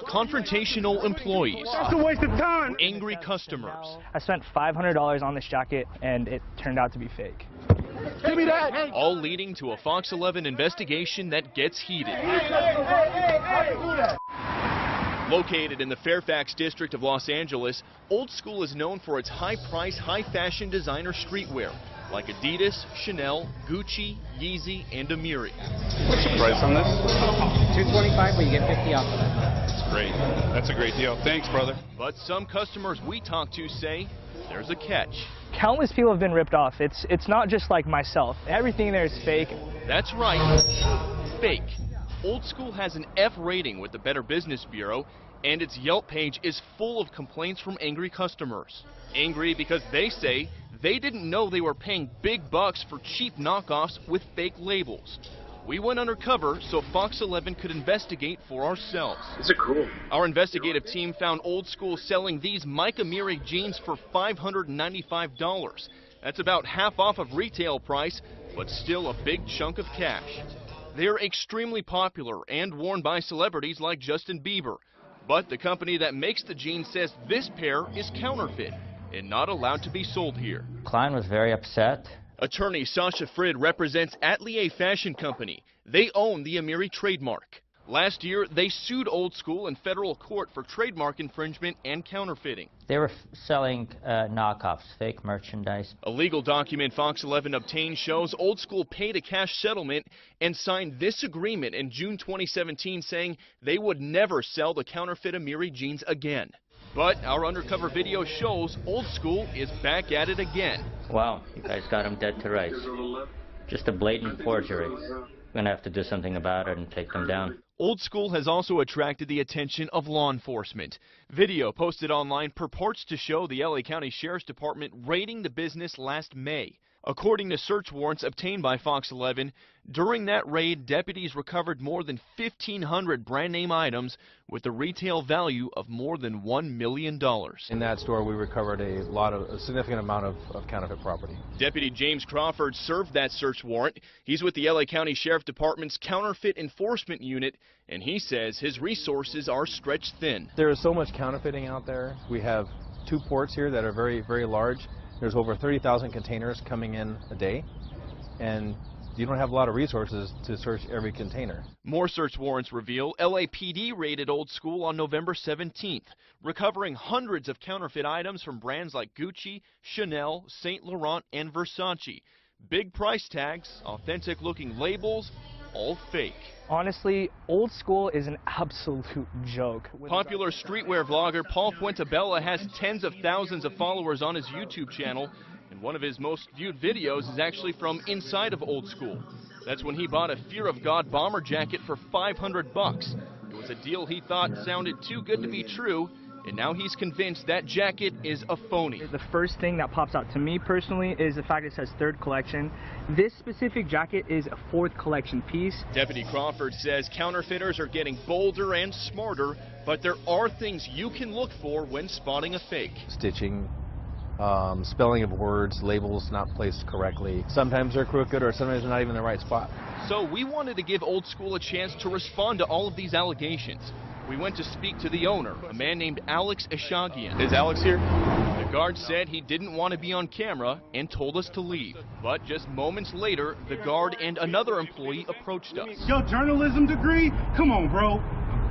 confrontational employees, That's a waste of time. angry customers. I spent $500 on this jacket, and it turned out to be fake. Give me that. All leading to a Fox 11 investigation that gets heated. Located in the Fairfax district of Los Angeles, Old School is known for its high-price, high-fashion designer streetwear, like Adidas, Chanel, Gucci, Yeezy, and Amiri. What's the price on this? $225, but you get 50 off of it. That's great. That's a great deal. Thanks, brother. But some customers we talk to say there's a catch. Countless people have been ripped off. It's not just like myself. Everything there is fake. That's right, fake. Old School has an F rating with the Better Business Bureau, and its Yelp page is full of complaints from angry customers. Angry because they say they didn't know they were paying big bucks for cheap knockoffs with fake labels. We went undercover so Fox 11 could investigate for ourselves. These are cool. Our investigative team found Old School selling these Mike Amiri jeans for $595. That's about half off of retail price, but still a big chunk of cash. They're extremely popular and worn by celebrities like Justin Bieber. But the company that makes the jeans says this pair is counterfeit and not allowed to be sold here. Client was very upset. Attorney Sasha Frid represents Atelier Fashion Company. They own the Amiri trademark. Last year, they sued Old School in federal court for trademark infringement and counterfeiting. They were selling knockoffs, fake merchandise. A legal document Fox 11 obtained shows Old School paid a cash settlement and signed this agreement in June 2017 saying they would never sell the counterfeit Amiri jeans again. But our undercover video shows Old School is back at it again. Wow, you guys got them dead to rights. Just a blatant forgery. We're going to have to do something about it and take them down. Old School has also attracted the attention of law enforcement. Video posted online purports to show the LA County Sheriff's Department raiding the business last May. According to search warrants obtained by Fox 11, during that raid, deputies recovered more than 1,500 brand name items with a retail value of more than $1 million. In that store, we recovered a significant amount of counterfeit property. Deputy James Crawford served that search warrant. He's with the LA County Sheriff Department's Counterfeit Enforcement Unit, and he says his resources are stretched thin. There is so much counterfeiting out there. We have 2 ports here that are very, very large. There's over 30,000 containers coming in a day, and you don't have a lot of resources to search every container. More search warrants reveal LAPD raided Old School on November 17th, recovering hundreds of counterfeit items from brands like Gucci, Chanel, Saint Laurent, and Versace. Big price tags, authentic-looking labels, all fake. Honestly, Old School is an absolute joke. Popular streetwear vlogger Paul Fuentebella has tens of thousands of followers on his YouTube channel, and one of his most viewed videos is actually from inside of Old School. That's when he bought a Fear of God bomber jacket for $500. It was a deal he thought sounded too good to be true, and now he's convinced that jacket is a phony. The first thing that pops out to me personally is the fact it says 3rd collection. This specific jacket is a 4th collection piece. Deputy Crawford says counterfeiters are getting bolder and smarter, but there are things you can look for when spotting a fake. Stitching, spelling of words, labels not placed correctly. Sometimes they're crooked or sometimes they're not even in the right spot. So we wanted to give Old School a chance to respond to all of these allegations. We went to speak to the owner, a man named Alex Eshagian. Is Alex here? The guard said he didn't want to be on camera and told us to leave. But just moments later, the guard and another employee approached us. Your journalism degree? Come on, bro.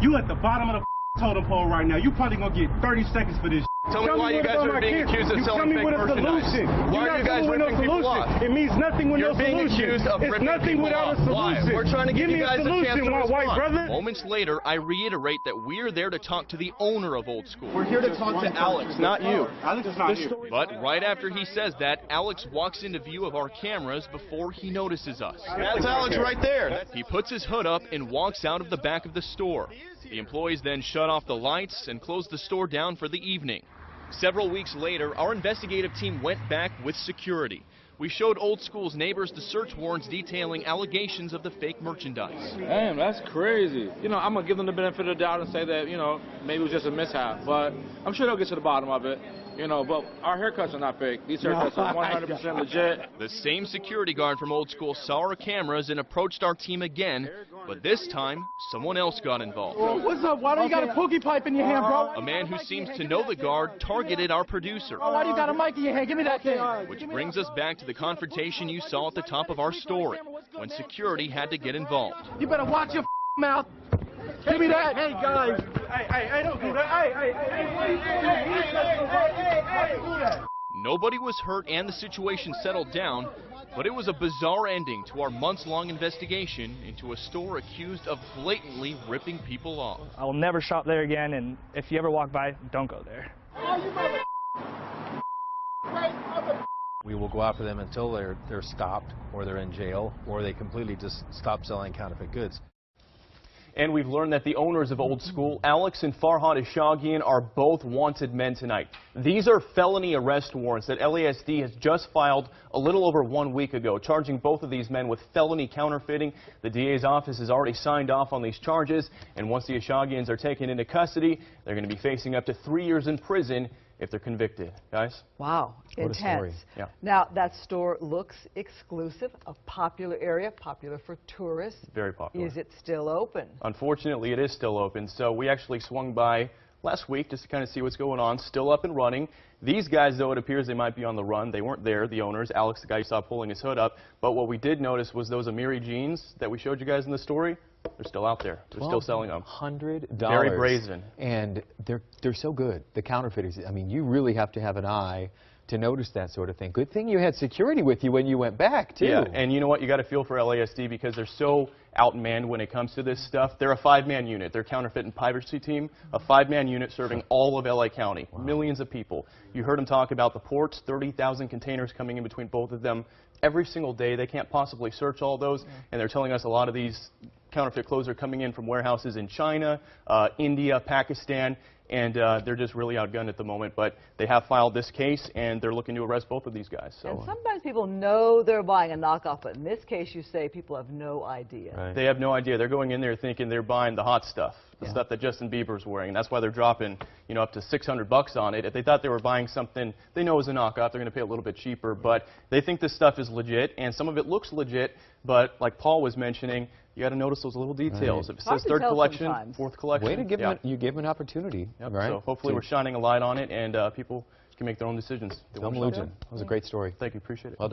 You at the bottom of the totem pole right now. You probably gonna get 30 seconds for this. Tell me why you guys are being accused of selling fake merchandise. Why are you guys ripping people off? It means nothing when You're no being solution. accused of it's ripping nothing people without off. a Why? solution. We're trying to give you guys a chance to respond. White brother. Moments later, I reiterate that we're there to talk to the owner of Old School. We're here to talk to Alex, not you. Alex is not here. But right after he says that, Alex walks into view of our cameras before he notices us. That's Alex right there. He puts his hood up and walks out of the back of the store. The employees then shut off the lights and closed the store down for the evening. Several weeks later, our investigative team went back with security. We showed Old School's neighbors the search warrants detailing allegations of the fake merchandise. Damn, that's crazy. You know, I'm going to give them the benefit of the doubt and say that, you know, maybe it was just a mishap. But I'm sure they'll get to the bottom of it. You know, but our haircuts are not fake. These haircuts are 100% legit. The same security guard from Old School saw our cameras and approached our team again. But this time, someone else got involved. What's up? Why do you got a pookie pipe in your hand, bro? A man who seems to know the guard targeted our producer. Why do you got a mic in your hand? Give me that thing. Which brings us back to the confrontation you saw at the top of our story, when security had to get involved. You better watch your mouth. Give me that. Hey, guys. Hey, don't do that. Hey, do that. Nobody was hurt and the situation settled down, but it was a bizarre ending to our months-long investigation into a store accused of blatantly ripping people off. I will never shop there again, and if you ever walk by, don't go there. We will go after them until they're stopped, or they're in jail, or they completely just stop selling counterfeit goods. And we've learned that the owners of Old School, Alex and Farhad Ashaghian, are both wanted men tonight. These are felony arrest warrants that LASD has just filed a little over 1 week ago, charging both of these men with felony counterfeiting. The DA's office has already signed off on these charges, and once the Ashaghians are taken into custody, they're going to be facing up to 3 years in prison if they're convicted. Guys? Wow, What a story. intense. Yeah. Now, that store looks exclusive, a popular area, popular for tourists. Very popular. Is it still open? Unfortunately, it is still open, so we actually swung by last week just to kind of see what's going on. Still up and running. These guys, though, it appears they might be on the run. They weren't there, the owners. Alex, the guy you saw pulling his hood up. But what we did notice was those Amiri jeans that we showed you guys in the story, they're still out there. They're still selling them. $100. Very brazen. And they're so good. The counterfeiters, I mean, you really have to have an eye to notice that sort of thing. Good thing you had security with you when you went back, too. Yeah, and you know what? You got to feel for LASD because they're so outmanned when it comes to this stuff. They're a 5-man unit. Their counterfeit and piracy team, a 5-man unit serving all of LA County, millions of people. You heard them talk about the ports, 30,000 containers coming in between both of them every single day. They can't possibly search all those, and they're telling us a lot of these counterfeit clothes are coming in from warehouses in China, India, Pakistan, and they're just really outgunned at the moment. But they have filed this case, and they're looking to arrest both of these guys. So. And sometimes people know they're buying a knockoff, but in this case, you say people have no idea. Right. They have no idea. They're going in there thinking they're buying the hot stuff, the stuff that Justin Bieber's wearing, and that's why they're dropping, you know, up to $600 on it. If they thought they were buying something they know is a knockoff, they're going to pay a little bit cheaper. But they think this stuff is legit, and some of it looks legit. But like Paul was mentioning, you got to notice those little details. If it says third collection, fourth collection. Way to give them, you give them an opportunity. Yep. Right? So hopefully we're shining a light on it, and people can make their own decisions. That was a great story. Thank you. Appreciate it. Well